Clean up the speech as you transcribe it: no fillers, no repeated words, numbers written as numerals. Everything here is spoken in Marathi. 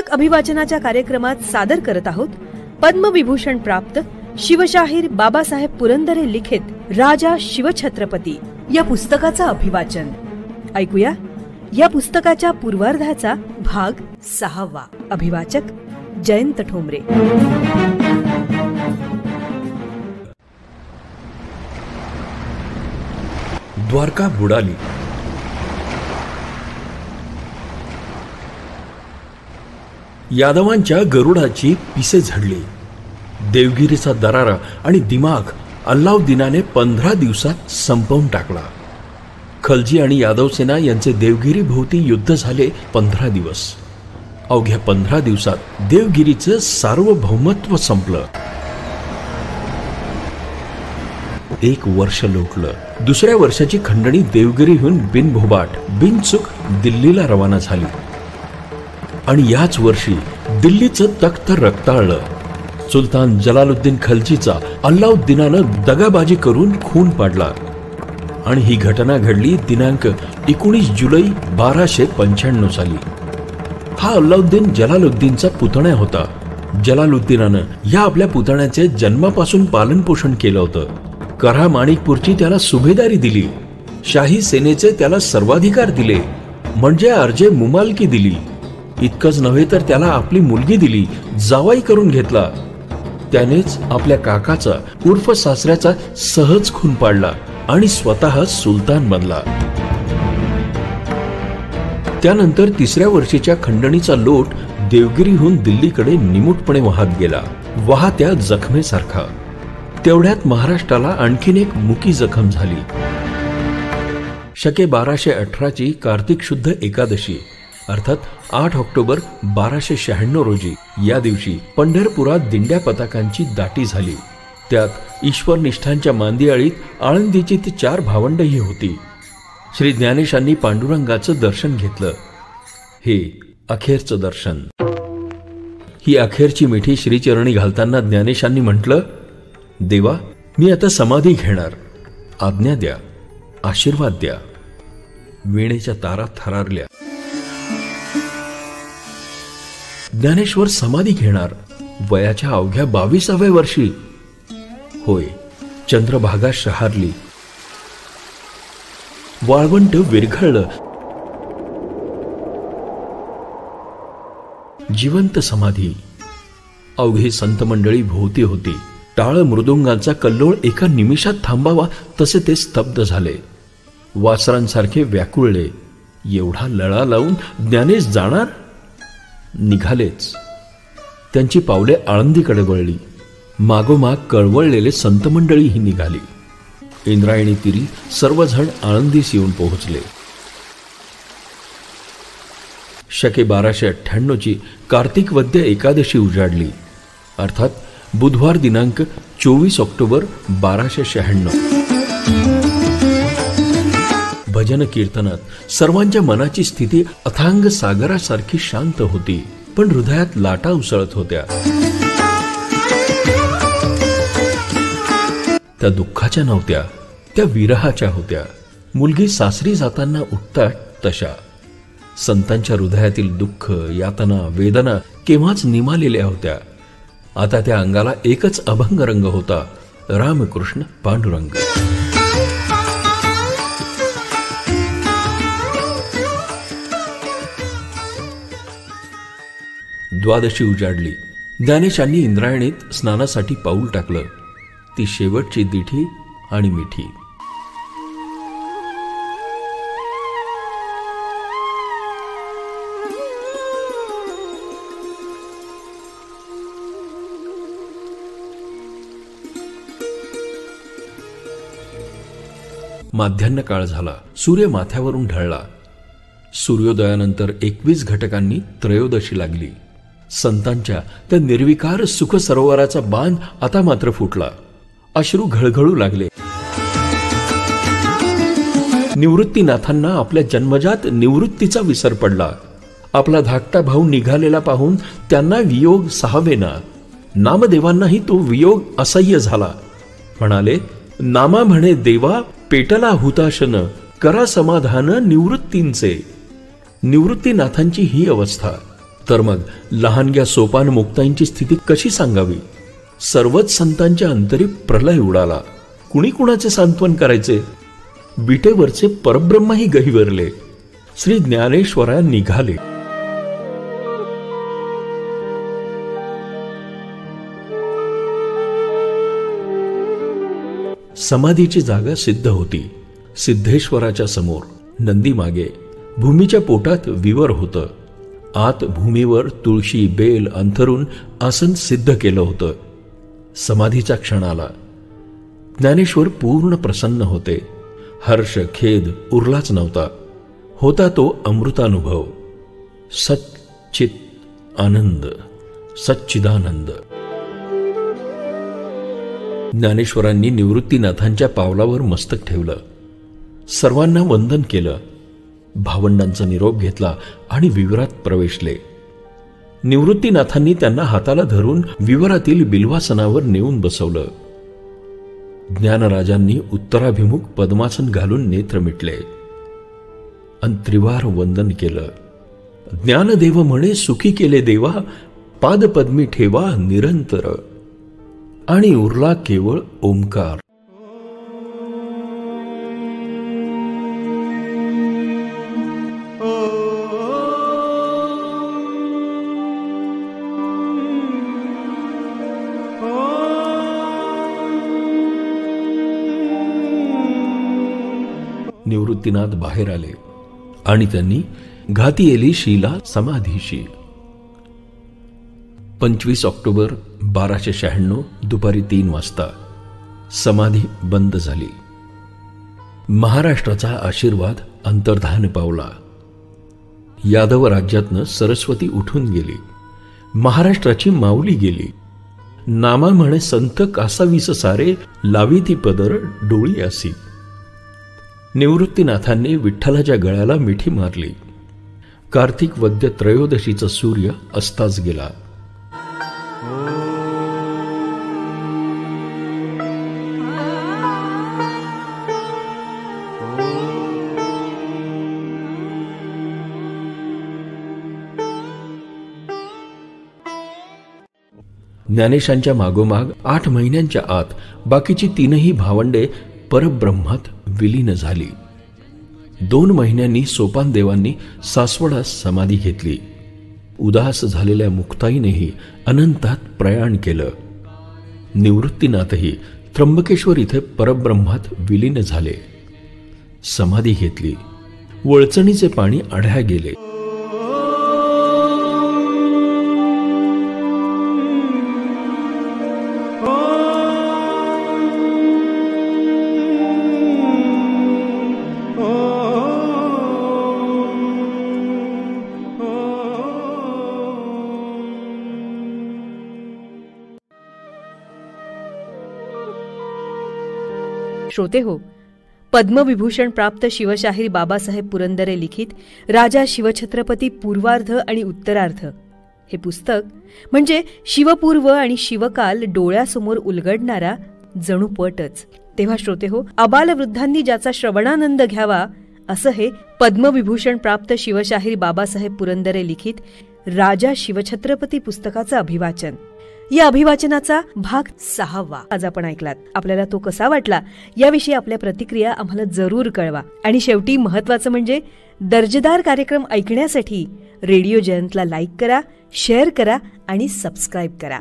पुस्तक अभिवाचनाच्या कार्यक्रमात सादर करत आहोत पद्मविभूषण प्राप्त शिवशाहीर बाबासाहेब पुरंदरे लिखित राजा शिवछत्रपती या पुस्तकाचं अभिवाचन. ऐकूया या पुस्तकाच्या पूर्वार्धाचा भाग 6. अभिवाचक जयंत ठोंबरे. द्वारका बुडाली. यादवांच्या गरुडाची पिसे झडली. देवगिरीचा दरारा आणि दिमाग अल्लाउद्दीनाने 15 दिवसात संपवून टाकला. खलजी आणि यादव सेना यांचे देवगिरी भोवती युद्ध झाले 15 दिवस. अवघ्या 15 दिवसात देवगिरीचं सार्वभौमत्व संपलं. 1 वर्ष लोटलं. दुसऱ्या वर्षाची खंडणी देवगिरीहून बिनभोबाट बिनचूक दिल्लीला रवाना झाली. आणि याच वर्षी दिल्लीचं तख्त रक्ताळलं. सुलतान जलालुद्दीन खलजीचा अल्लाउद्दीनानं दगाबाजी करून खून पाडला. आणि ही घटना घडली दिनांक 19 जुलै 1295 साली. हा अल्लाउद्दीन जलालुद्दीनचा पुतण्या होता. जलालुद्दीनानं या आपल्या पुतण्याचे जन्मापासून पालन पोषण केलं होतं. करा माणिकपूरची त्याला सुभेदारी दिली. शाही सेनेचे त्याला सर्वाधिकार दिले, म्हणजे अर्जे मुमालकी दिली. इतकंच नव्हे तर त्याला आपली मुलगी दिली, जावाई करून घेतला. त्यानेच आपल्या काकाचा उर्फ सासऱ्याचा सहज खून पाडला आणि स्वतः सुलतान बनला. त्यानंतर 3ऱ्या वर्षीच्या खंडणीचा लोट देवगिरीहून दिल्लीकडे निमूटपणे वाहत गेला, वाहत्या जखमेसारखा. तेवढ्यात महाराष्ट्राला आणखीन एक मुकी जखम झाली. शके 1218 कार्तिक शुद्ध एकादशी अर्थात 8 ऑक्टोबर 1296 रोजी या दिवशी पंढरपुरात दिंड्या पताकांची दाटी झाली. त्यात ईश्वरनिष्ठांच्या मांदियाळीत आळंदीची ती 4 भावंडही होती. श्री ज्ञानेशांनी पांडुरंगाचं दर्शन घेतलं. हे अखेरचं दर्शन. ही अखेरची मिठी श्रीचरणी घालताना ज्ञानेशांनी म्हटलं, देवा, मी आता समाधी घेणार. आज्ञा द्या, आशीर्वाद द्या. वीणेच्या तारा थरारल्या. ज्ञानेश्वर समाधी घेणार वयाच्या अवघ्या 22व्या वर्षी. होय, चंद्रभागा शहारली. वाळवंट विरघळलं. जिवंत समाधी. अवघी संत मंडळी भोवती होती. टाळ मृदुंगांचा कल्लोळ एका निमिषात थांबावा तसे ते स्तब्ध झाले. वासरांसारखे व्याकुळले. एवढा लळा लावून ज्ञानेश जाणार? निघालेच. त्यांची पावले आळंदीकडे वळली. मागोमाग कळवळलेले संत मंडळीही निघाली. इंद्रायणी तीरी सर्वजण आळंदीस येऊन पोहोचले. शके 1298 कार्तिक वद्य एकादशी उजाडली, अर्थात बुधवार दिनांक 24 ऑक्टोबर 1296. भजन कीर्तनात सर्वांच्या मनाची स्थिती अथांग सागरासारखी शांत होती, पण हृदयात लाटा उसळत होत्या. त्या दुःखाच्या नव्हत्या, त्या विरहाच्या होत्या. मुलगी सासरी जाताना उठतात तशा. संतांच्या हृदयातील दुःख, यातना, वेदना केव्हाच निमालेल्या होत्या. आता त्या अंगाला एकच अभंग रंग होता, रामकृष्ण पांडुरंग. द्वादशी उजाडली. ज्ञानेशांनी इंद्रायणीत स्नानासाठी पाऊल टाकलं. ती शेवटची दिठी आणि मिठी. माध्यान्ह काळ झाला. सूर्य माथ्यावरून ढळला. सूर्योदयानंतर 21 घटकांनी त्रयोदशी लागली. संतांच्या त्या निर्विकार सुख सरोवराचा बांध आता मात्र फुटला. अश्रू घळघळू लागले. निवृत्तीनाथांना आपल्या जन्मजात निवृत्तीचा विसर पडला. आपला धाकटा भाऊ निघालेला पाहून त्यांना वियोग सहावेना. नामदेवांनाही तो वियोग असह्य झाला. म्हणाले, नामा म्हणे देवा पेटला हुताशन, करा समाधान निवृत्तींचे. निवृत्तीनाथांची ही अवस्था. तर मग लहानग्या सोपान मुक्तांची स्थिती कशी सांगावी? सर्वच संतांच्या अंतरी प्रलय उडाला. कुणी कुणाचे सांत्वन करायचे? बिटेवरचे परब्रह्मही गहिवरले. श्री ज्ञानेश्वरा निघाले. समाधीची जागा सिद्ध होती. सिद्धेश्वराच्या समोर नंदी मागे, भूमीच्या पोटात विवर होतं. आत भूमीवर तुळशी बेल अंथरून आसन सिद्ध केलं होतं. समाधीचा क्षण आला. ज्ञानेश्वर पूर्ण प्रसन्न होते. हर्ष खेद उरलाच नव्हता. होता तो अमृतानुभव, सच्चित आनंद, सच्चिदानंद. ज्ञानेश्वरांनी निवृत्तीनाथांच्या पावलावर मस्तक ठेवलं. सर्वांना वंदन केलं. भावंडांचा निरोप घेतला आणि विवरात प्रवेशले. निवृत्तीनाथांनी त्यांना हाताला धरून विवरातील बिल्वासनावर नेऊन बसवलं. ज्ञानराजांनी उत्तराभिमुख पद्मासन घालून नेत्र मिटले आणि त्रिवार वंदन केलं. ज्ञानदेव म्हणे सुखी केले देवा, पादपद्मी ठेवा निरंतर. आणि उरला केवळ ओंकार. निवृत्तीनाथ बाहेर आले आणि त्यांनी घाती येली शीला समाधीशी. 25 ऑक्टोबर 1296 दुपारी 3 वाजता समाधी बंद झाली. महाराष्ट्राचा आशीर्वाद अंतर्धान पावला. यादव राज्यातनं सरस्वती उठून गेली. महाराष्ट्राची माऊली गेली. नामा म्हणे संत कासावीस सारे, लावी ती पदर डोळी असी. निवृत्तीनाथांनी विठ्ठलाच्या गळ्याला मिठी मारली. कार्तिक वद्य त्रयोदशीचा सूर्य अस्ताच गेला. ज्ञानेशांच्या मागोमाग 8 महिन्यांच्या आत बाकीची 3ही भावंडे परब्रह्मात विलीन झाली. 2 महिन्यांनी सोपानदेवांनी सासवडात समाधी घेतली. उदास झालेल्या मुक्ताईनेही अनंतात प्रयाण केलं. निवृत्तीनाथही त्र्यंबकेश्वर इथे परब्रह्मात विलीन झाले. समाधी घेतली. वळचणीचे पाणी आढ्या गेले. श्रोते हो, पद्मविभूषण प्राप्त शिवशाहीर बाबासाहेब पुरंदरे लिखित राजा शिवछत्रपती पूर्वार्ध आणि उत्तरार्ध हे पुस्तक म्हणजे शिवपूर्व आणि शिवकाल डोळ्यासमोर उलगडणारा जणू पटच. तेव्हा श्रोते हो, आबालवृद्धांनी ज्याचा श्रवणानंद घ्यावा असं हे पद्मविभूषण प्राप्त शिवशाहीर बाबासाहेब पुरंदरे लिखित राजा शिवछत्रपती पुस्तकाचं अभिवाचन. या अभिवाचनाचा भाग 6 आज आपण ऐकलात. आपल्याला तो कसा वाटला याविषयी आपल्या प्रतिक्रिया आम्हाला जरूर कळवा. आणि शेवटी महत्वाचं म्हणजे दर्जेदार कार्यक्रम ऐकण्यासाठी रेडिओ जयंतला लाईक करा, शेअर करा आणि सबस्क्राईब करा.